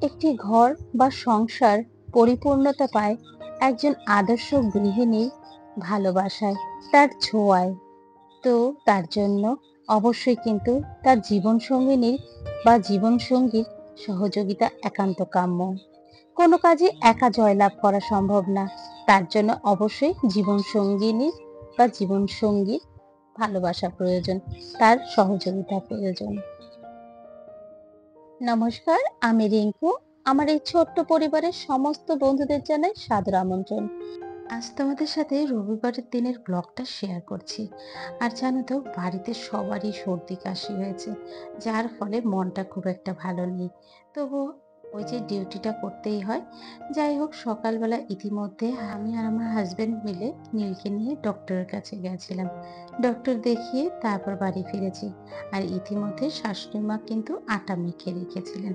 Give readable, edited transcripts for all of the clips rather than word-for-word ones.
একটি ঘর বা সংসার পরিপূর্ণতা পায় একজন আদর্শ গৃহিণীর ভালোবাসায়, তার ছোঁয়ায়। তো তার জন্য অবশ্যই কিন্তু তার জীবন সঙ্গিনীর বা জীবন সঙ্গীর সহযোগিতা একান্ত কাম্য। কোনো কাজে একা জয়লাভ করা সম্ভব না, তার জন্য অবশ্যই জীবন সঙ্গিনীর বা জীবন সঙ্গীর ভালোবাসা প্রয়োজন, তার সহযোগিতা প্রয়োজন। নমস্কার, আমি রিঙ্কু। আমার এই ছোট্ট পরিবারের সমস্ত বন্ধুদের জানাই সাদর আমন্ত্রণ। আজ তোমাদের সাথে রবিবারের দিনের ব্লগটা শেয়ার করছি। আর জানো তো, বাড়িতে সবারই সর্দি কাশি হয়েছে, যার ফলে মনটা খুব একটা ভালো নেই। তবু ওই যে ডিউটিটা করতেই হয়। যাই হোক, সকালবেলা ইতিমধ্যে আমি আর আমার হাজবেন্ড মিলে নীলকে নিয়ে ডক্টরের কাছে গেছিলাম। ডক্টর দেখিয়ে তারপর বাড়ি ফিরেছি। আর ইতিমধ্যে শাশুড়ি মা কিন্তু আটা মেখে রেখেছিলেন।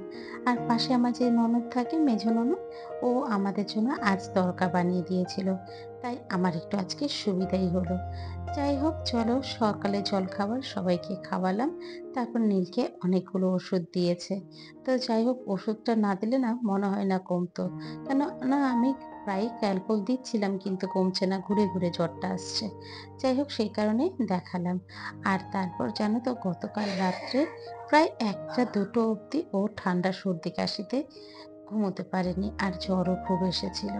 আর পাশে আমার যে ননদ থাকে, মেঝো ননদ, ও আমাদের জন্য আজ তড়কা বানিয়ে দিয়েছিল। তাই আমার একটু আজকে সুবিধাই হলো। যাই হোক, চলো সকালে জলখাবার সবাইকে খাওয়ালাম। তারপর নীলকে অনেকগুলো ওষুধ দিয়েছে। তো যাই হোক, ওষুধটা না দিলে না মনে হয় না কমতো। কেন না, আমি প্রায় ক্যালপল দিচ্ছিলাম কিন্তু কমছে না, ঘুরে ঘুরে জ্বরটা আসছে। যাই হোক, সেই কারণে দেখালাম। আর তারপর জানো তো, গতকাল রাত্রে প্রায় 1টা 2টো অবধি ও ঠান্ডা সর্দি কাশিতে ঘুমোতে পারেনি, আর জ্বরও খুব এসেছিল।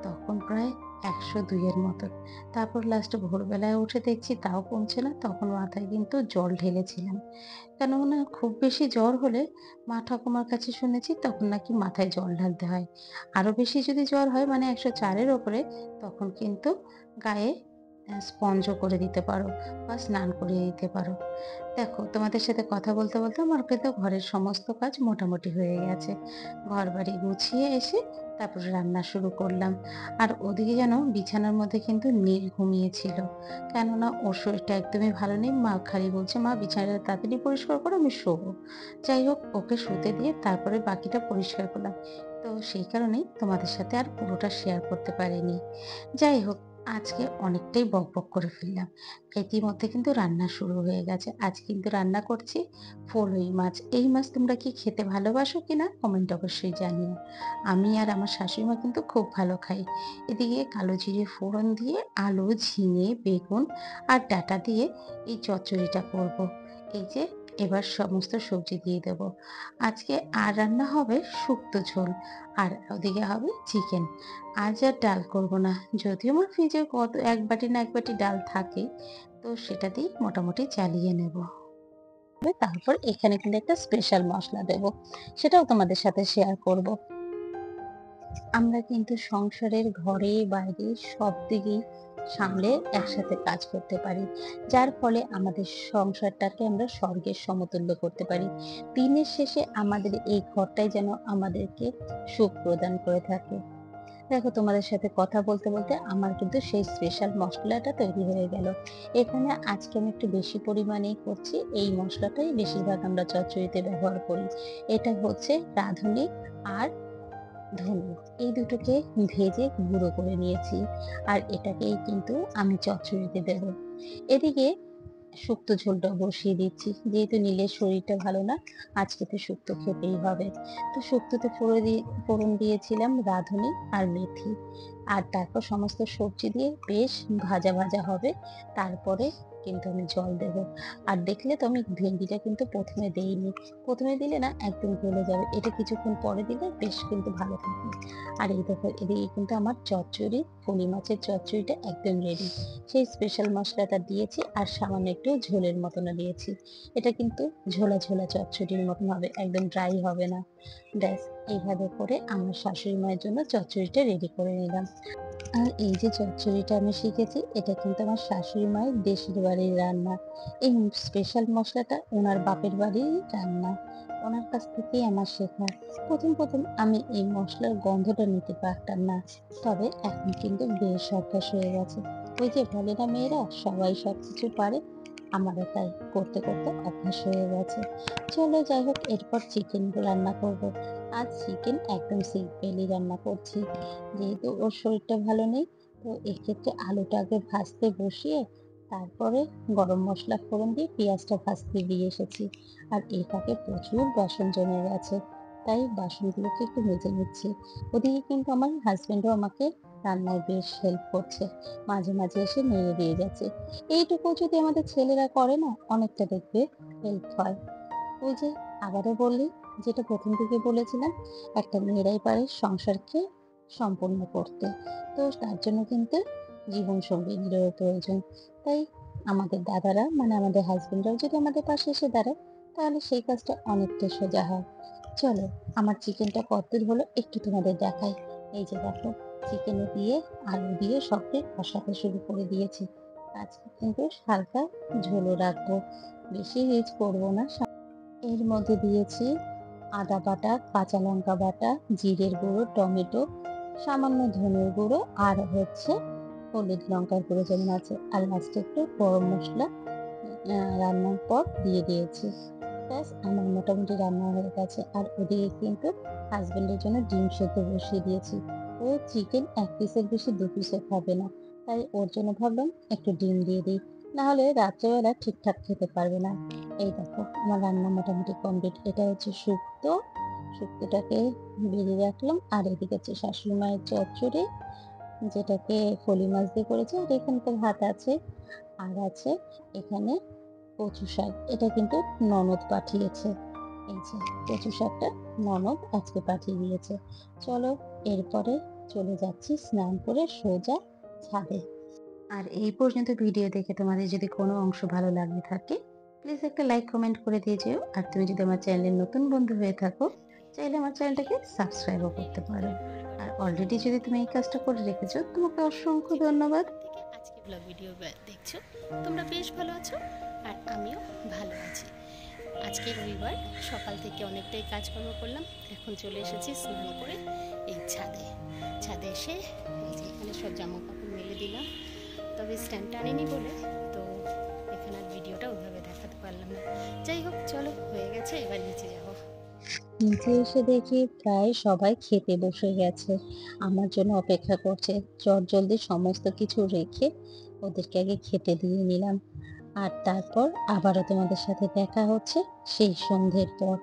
তখন প্রায় 102-এর মতন। তারপর লাস্টে ভোরবেলায় উঠে দেখছি তাও কমছে না, তখন মাথায় কিন্তু জল ঢেলেছিলাম। কেননা খুব বেশি জ্বর হলে মা ঠাকুমার কাছে শুনেছি তখন নাকি মাথায় জল ঢালতে হয়। আরো বেশি যদি জ্বর হয়, মানে 104-এর ওপরে, তখন কিন্তু গায়ে স্পঞ্জও করে দিতে পারো বা স্নান করিয়ে দিতে পারো। দেখো, তোমাদের সাথে কথা বলতে বলতে আমার কিন্তু ঘরের সমস্ত কাজ মোটামুটি হয়ে গেছে। ঘর বাড়ি গুছিয়ে এসে তারপর রান্না শুরু করলাম। আর ওদিকে যেন বিছানার মধ্যে কিন্তু নীল ঘুমিয়েছিল। কেননা ওর শরীরটা একদমই ভালো নেই, মা খালি বলছে মা বিছানাটা তাড়াতাড়ি পরিষ্কার করো, আমি শোবো। যাই হোক, ওকে শুতে দিয়ে তারপরে বাকিটা পরিষ্কার করলাম। তো সেই কারণেই তোমাদের সাথে আর পুরোটা শেয়ার করতে পারিনি। যাই হোক, আজকে অনেকটাই বকবক করে ফেললাম। ইতিমধ্যে কিন্তু রান্না শুরু হয়ে গেছে। আজ কিন্তু রান্না করছি ফলুই মাছ। এই মাছ তোমরা কি খেতে ভালোবাসো কিনা কমেন্ট অবশ্যই জানিও। আমি আর আমার শাশুড়ি মা কিন্তু খুব ভালো খাই। এদিকে কালো জিরে ফোড়ন দিয়ে আলু, ঝিঙে, বেগুন আর ডাঁটা দিয়ে এই চচ্চড়িটা করব। এই যে, এবার সমস্ত সবজি দিয়ে দেব। আজকে আর রান্না হবে শুক্তো ঝোল, আর ওদিকে হবে চিকেন। আজ আর ডাল করব না, যদিও আমার ফ্রিজে কত 1 বাটি না 1 বাটি ডাল থাকে, তো সেটা দিয়ে মোটামুটি চালিয়ে নেব। তারপর এখানে কিন্তু একটা স্পেশাল মশলা দেব, সেটাও তোমাদের সাথে শেয়ার করব। আমরা কিন্তু সংসারের ঘরে বাইরে সব দিকেই সামলে একসাথে কাজ করতে পারি, যার ফলে আমাদের সংসারটাকে আমরা স্বর্গের সমতুল্য করতে পারি। দিনের শেষে আমাদের এই ঘরটাই যেন আমাদেরকে সুখ প্রদান করে থাকে। দেখো, তোমাদের সাথে কথা বলতে বলতে আমার কিন্তু সেই স্পেশাল মশলাটা তৈরি হয়ে গেল। এখানে আজকে আমি একটু বেশি পরিমাণেই করছি, এই মশলাটাই বেশিরভাগ আমরা চচ্চড়িতে ব্যবহার করি। এটা হচ্ছে রাঁধুনি আর ধনে, এই দুটোকে ভেজে গুঁড়ো করে নিয়েছি। আর এটাকেই কিন্তু আমি চচ্চড়িতে দেব। এদিকে শুক্তো ঝোলটা বসিয়ে দিচ্ছি, যেহেতু নীলের শরীরটা ভালো না, আজকে তো শুক্তো খেতেই হবে। তো শুক্তোতে ফোড়ন দিয়েছিলাম রাঁধুনি আর মেথি। আর তারপর সমস্ত সবজি দিয়ে বেশ ভাজা ভাজা হবে। তারপরে কিন্তু আমি জল দেব। আর দেখলে তো আমি ভেন্ডিটা কিন্তু প্রথমে দেইনি। প্রথমে দিলে না একদম গলে যাবে, এটা কিছুক্ষণ পরে দিলে বেশ কিন্তু ভালো থাকে। আর এই দেখো, এদিকে কিন্তু আমার চচ্চড়ি, ফলি মাছের চচ্চড়িটা একদম রেডি। সেই স্পেশাল মশলাটা দিয়েছি আর সামান্য একটু ঝোলের মতনও দিয়েছি। এটা কিন্তু ঝোলা ঝোলা চচ্চড়ির মতন হবে, একদম ড্রাই হবে না। ব্যাস, এইভাবে করে আমার শাশুড়ি মায়ের জন্য চচ্চড়িটা রেডি করে নিলাম। আর এই যে চচ্চড়িটা আমি শিখেছি, এটা কিন্তু আমার শাশুড়ি মায়ের দেশের বাড়ির রান্না। এই স্পেশাল মশলাটা ওনার বাপের বাড়ির রান্না, ওনার কাছ থেকেই আমার শেখা। প্রথম প্রথম আমি এই মশলার গন্ধটা নিতে পারতাম না, তবে এখন কিন্তু বেশ অভ্যাস হয়ে গেছে। ওই যে বলে না, মেয়েরা সবাই সবকিছু পারে, আমারও তাই করতে করতে অভ্যাস হয়ে গেছে। চলো, যাই হোক, এরপর চিকেন রান্না করব। আজ চিকেন একদম সিম্পলই রান্না করছি, যেহেতু ওর শরীরটা ভালো নেই। তো এক্ষেত্রে আলুটা আগে ভাজতে বসিয়ে তারপরে গরম মশলা ফোড়ন দিয়ে পেঁয়াজটা ভাজতে দিয়ে এসেছি। আর এই ফাঁকে প্রচুর বাসন জমে গেছে, তাই বাসনগুলোকে একটু মেজে নিচ্ছি। ওদিকে কিন্তু আমার হাজবেন্ডও আমাকে রান্নায় বেশ হেল্প করছে, মাঝে মাঝে এসে নেড়ে দিয়ে যাচ্ছে। এইটুকু যদি আমাদের ছেলেরা করে না, অনেকটা দেখবে হেল্প হয়। ওই যে আবারও বললি, যেটা প্রথম থেকে বলেছিলাম, একটা মেয়েরাই পারে সংসারকে সম্পূর্ণ করতে। তো তার জন্য কিন্তু জীবন সঙ্গিনীরও প্রয়োজন। তাই আমাদের দাদারা মানে আমাদের হাজবেন্ডরাও যদি আমাদের পাশে এসে দাঁড়ায়, তাহলে সেই কাজটা অনেকটা সোজা হয়। চলো, আমার চিকেনটা কতদূর হলো একটু তোমাদের দেখাই। এই যে দেখো, চিকেনে দিয়ে আলু দিয়ে সবকে কষাতে শুরু করে দিয়েছি। আজকে কিন্তু হালকা ঝোলও রাখবো, বেশি রিচ করবো না। এর মধ্যে দিয়েছি আদা বাটা, কাঁচা লঙ্কা বাটা, জিরের গুঁড়ো, টমেটো, সামান্য ধনের গুঁড়ো আর হচ্ছে হলুদ লঙ্কার গুঁড়ো যেমন আছে, আর লাস্টে একটু গরম মশলা রান্নার পর দিয়ে দিয়েছি। ব্যাস আমার মোটামুটি রান্না হয়ে গেছে। আর ওদিকে কিন্তু হাজবেন্ডের জন্য ডিম সেদ্ধ বসিয়ে দিয়েছি। ও চিকেন 1 পিসের বেশি 2 পিসও খাবে না, তাই ওর জন্য ভাবলাম একটু ডিম দিয়ে দিই, না হলে রাত্রেবেলা ঠিকঠাক খেতে পারবে না। এই দেখো আমার রান্না মোটামুটি কমপ্লিট। এটা হচ্ছে শুক্তো, শুক্তোটাকে বেরিয়ে রাখলাম। আর এদিকে হচ্ছে শাশুড়ি মায়ের চচ্চড়ি, যেটাকে ফলি মাছ দিয়ে করেছে। আর এখানে তো ভাত আছে, আর আছে এখানে কচু শাক। এটা কিন্তু ননদ পাঠিয়েছে। এই যে কচু শাকটা ননদ আজকে পাঠিয়ে দিয়েছে। চলো, এরপরে চলে যাচ্ছি স্নান করে সোজা ছাদে। আর এই পর্যন্ত ভিডিও দেখে তোমাদের যদি কোনো অংশ ভালো লাগে থাকে, প্লিজ একটা লাইক কমেন্ট করে দিয়ে যেও। আর তুমি যদি আমার চ্যানেলের নতুন বন্ধু হয়ে থাকো, চাইলে আমার চ্যানেলটাকে সাবস্ক্রাইবও করতে পারো। আর অলরেডি যদি তুমি এই কাজটা করে রেখেছো, তোমাকে অসংখ্য ধন্যবাদ। থেকে আজকে ব্লগ ভিডিও দেখছো, তোমরা বেশ ভালো আছো আর আমিও ভালো আছি। আজকে রবিবার, সকাল থেকে অনেকটাই কাজকর্ম করলাম। এখন চলে এসেছি স্নান করে এই ছাদে। ছাদে এসে এই যে এখানে সব জামা কাপড় মেলে দিলাম, তবে স্ট্যান্ডটা আনিনি বলে তো এখানে আর ভিডিওটা ওইভাবে দেখাতে পারলাম না। যাই হোক, চলো, হয়ে গেছে, এবার নিচে যাবো। নিচে এসে দেখি প্রায় সবাই খেতে বসে গেছে, আমার জন্য অপেক্ষা করছে। চটজলদি সমস্ত কিছু রেখে ওদেরকে আগে খেতে দিয়ে নিলাম। আর তারপর আবারও তোমাদের সাথে দেখা হচ্ছে সেই সন্ধ্যের পর।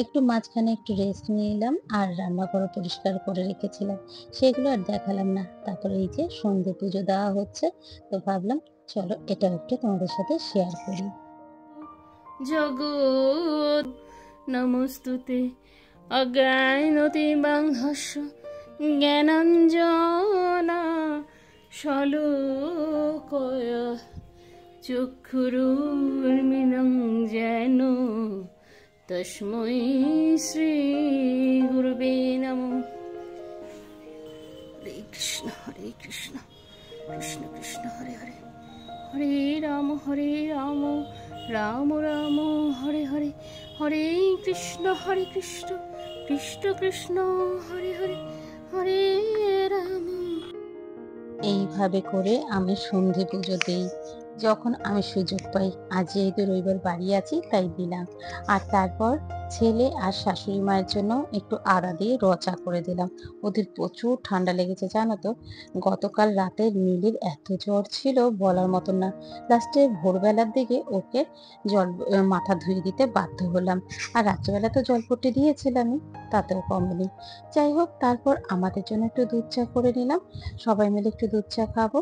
একটু মাঝখানে একটু রেস্ট নিলাম, আর রান্নাঘর পরিষ্কার করে রেখেছিলাম, সেগুলো আর দেখালাম না। তারপরে এই যে সন্ধ্যে পুজো দেওয়া হচ্ছে, তো ভাবলাম চলো এটা একটু তোমাদের সাথে শেয়ার করি। জগৎ নমস্তুতে অজ্ঞানতিবাংহস্য জ্ঞানাঞ্জনা শলোকয় চক্ষুরুর্মিলং যেন তস্मै শ্রী গুরবে নমঃ। হরে কৃষ্ণ কৃষ্ণ কৃষ্ণ হরে হরে, হরে রাম রাম রাম হরে হরে, হরে কৃষ্ণ কৃষ্ণ কৃষ্ণ হরে হরে, হরে রাম। এইভাবে করে আমি সন্ধে পুজো দিই যখন আমি সুযোগ পাই। আজ যেহেতু রবিবার বাড়ি আছি তাই দিলাম। আর তারপর ছেলে আর শাশুড়ি মায়ের জন্য একটু আদা দিয়ে চা করে দিলাম। ওদের প্রচুর ঠান্ডা লেগেছে জানো তো। গতকাল রাতে নীলের এত জ্বর ছিল বলার মতন না। লাস্টে ভোরবেলার দিকে ওকে জল মাথা ধুয়ে দিতে বাধ্য হলাম। আর রাত্রেবেলা তো জলপট্টি দিয়েছিলামই, তাতেও কমেনি। যাই হোক, তারপর আমাদের জন্য একটু দুধ চা করে নিলাম। সবাই মিলে একটু দুধ চা খাবো।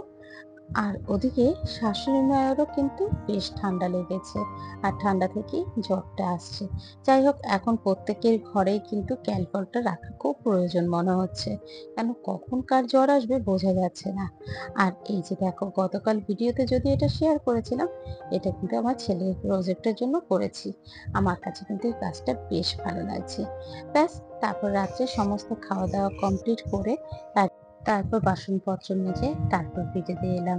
আর ওদিকে শাশুড়ি মায়েরও কিন্তু বেশ ঠান্ডা লেগেছে, আর ঠান্ডা থেকেই জ্বরটা আসছে। যাই হোক, এখন প্রত্যেকের ঘরেই কিন্তু ক্যালপলটা রাখা খুব প্রয়োজন মনে হচ্ছে, কেন কখন কার জ্বর আসবে বোঝা যাচ্ছে না। আর এই যে দেখো, গতকাল ভিডিওতে যদি এটা শেয়ার করেছিলাম, এটা কিন্তু আমার ছেলের প্রজেক্টের জন্য করেছি। আমার কাছে কিন্তু এই কাজটা বেশ ভালো লাগছে। ব্যাস, তারপর রাত্রে সমস্ত খাওয়া দাওয়া কমপ্লিট করে তারপর বাসনপত্র মেজে তারপর ভিডিওতে এলাম।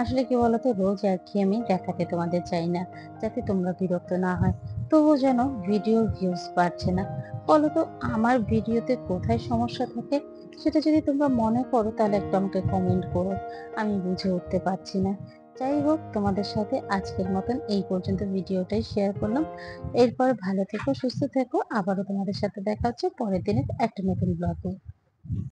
আসলে কি বলতো, রোজ একঘেয়েমি দেখাতে তোমাদের চাই না, যাতে তোমরা বিরক্ত না হয়। তবুও যেন ভিডিওর ভিউজ বাড়ছে না। বলতো আমার ভিডিওতে কোথায় সমস্যা থাকে, সেটা যদি তোমরা মনে করো তাহলে একটু আমাকে কমেন্ট করো, আমি বুঝে উঠতে পারছি না। যাই হোক, তোমাদের সাথে আজকের মতন এই পর্যন্ত ভিডিওটাই শেয়ার করলাম। এরপর ভালো থেকো, সুস্থ থেকো। আবারও তোমাদের সাথে দেখা হচ্ছে পরের দিনের একটা নতুন ব্লগে।